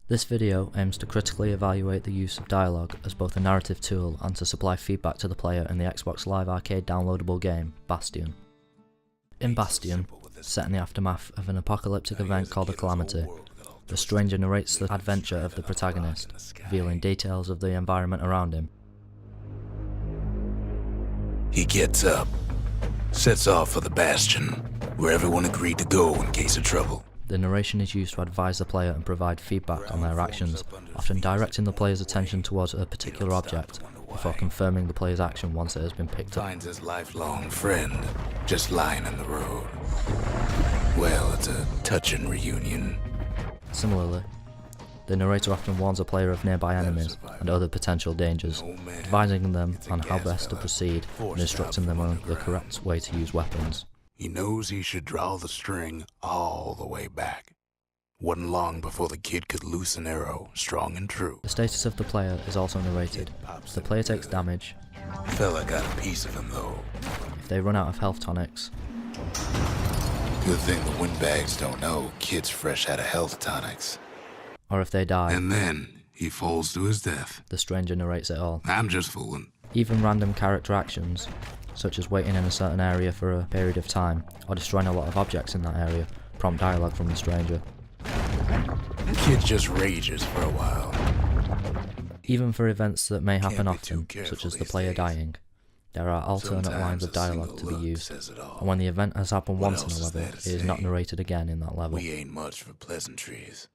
This video aims to critically evaluate the use of dialogue as both a narrative tool and to supply feedback to the player in the Xbox Live Arcade downloadable game, Bastion. In Bastion, set in the aftermath of an apocalyptic event called a calamity, the stranger narrates the adventure of the protagonist, revealing details of the environment around him. He gets up, sets off for the Bastion, where everyone agreed to go in case of trouble. The narration is used to advise the player and provide feedback on their actions, often directing the player's attention towards a particular object, before confirming the player's action once it has been picked up. Finds his lifelong friend just lying in the road. Well, it's a touching reunion. Similarly, the narrator often warns a player of nearby enemies and other potential dangers, advising them on how best to proceed and instructing them on the correct way to use weapons. He knows he should draw the string all the way back. Wasn't long before the kid could loose an arrow, strong and true. The status of the player is also narrated. If the player takes damage, Fella got a piece of him though. if they run out of health tonics, Good thing the windbags don't know kid's fresh out of health tonics. or if they die, And then he falls to his death. the stranger narrates it all. I'm just fooling. Even random character actions, such as waiting in a certain area for a period of time, or destroying a lot of objects in that area, prompt dialogue from the stranger. Kid just rages for a while. Even for events that may happen Can't be often, too careful such as the these player days. dying, there are alternate Sometimes lines of a dialogue to single be look used, says it all. and when the event has happened What once in else a is level, there it to is not say? narrated again in that level. We ain't much for pleasantries.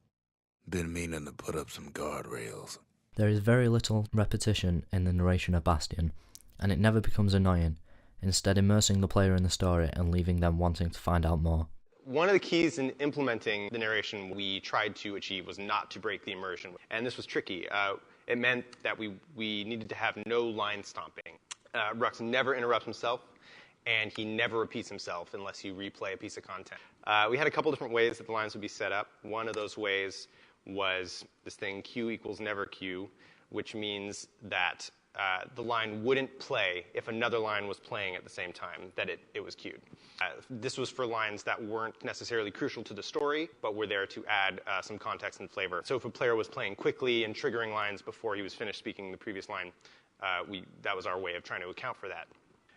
Been meaning to put up some guardrails. There is very little repetition in the narration of Bastion, and it never becomes annoying, instead immersing the player in the story and leaving them wanting to find out more. One of the keys in implementing the narration we tried to achieve was not to break the immersion, and this was tricky. It meant that we needed to have no line stomping. Rux never interrupts himself, and he never repeats himself unless you replay a piece of content. We had a couple different ways that the lines would be set up. One of those ways was this thing, Q equals never Q, which means that the line wouldn't play if another line was playing at the same time that it was queued. This was for lines that weren't necessarily crucial to the story, but were there to add some context and flavor. So if a player was playing quickly and triggering lines before he was finished speaking the previous line, that was our way of trying to account for that.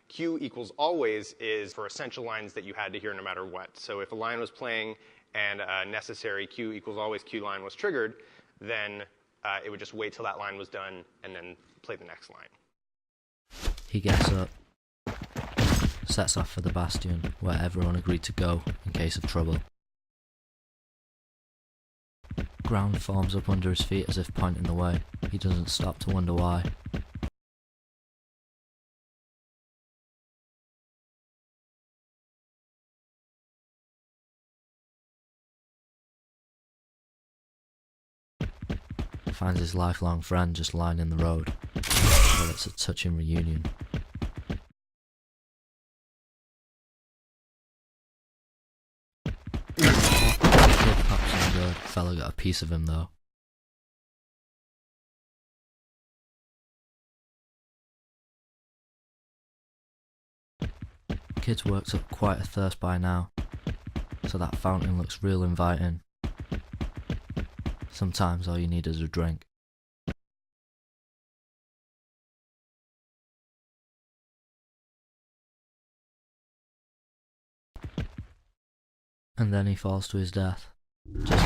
Q equals always is for essential lines that you had to hear no matter what. So if a line was playing and a necessary Q equals always Q line was triggered, then it would just wait till that line was done and then play the next line. He gets up, sets off for the Bastion, where everyone agreed to go in case of trouble. Ground forms up under his feet as if pointing the way. He doesn't stop to wonder why. Finds his lifelong friend just lying in the road. Well, it's a touching reunion. Kid pops in the fella got a piece of him though. Kid's worked up quite a thirst by now, so that fountain looks real inviting. Sometimes all you need is a drink. And then he falls to his death. Just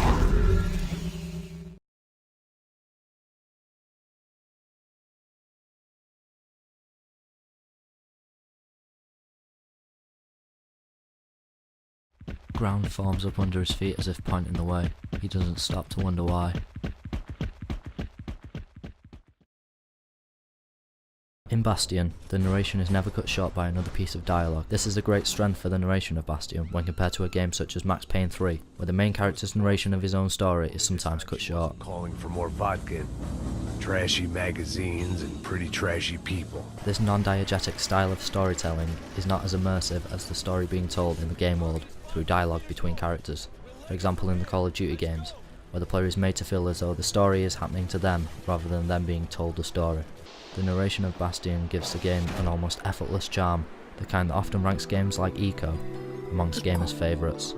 ground forms up under his feet as if pointing the way. He doesn't stop to wonder why. In Bastion, the narration is never cut short by another piece of dialogue. This is a great strength for the narration of Bastion when compared to a game such as Max Payne 3, where the main character's narration of his own story is sometimes cut short. Calling for more vodka, trashy magazines, and pretty trashy people. This non-diegetic style of storytelling is not as immersive as the story being told in the game world through dialogue between characters. For example, in the Call of Duty games, where the player is made to feel as though the story is happening to them rather than them being told the story. The narration of Bastion gives the game an almost effortless charm, the kind that often ranks games like Eco amongst gamers' favourites.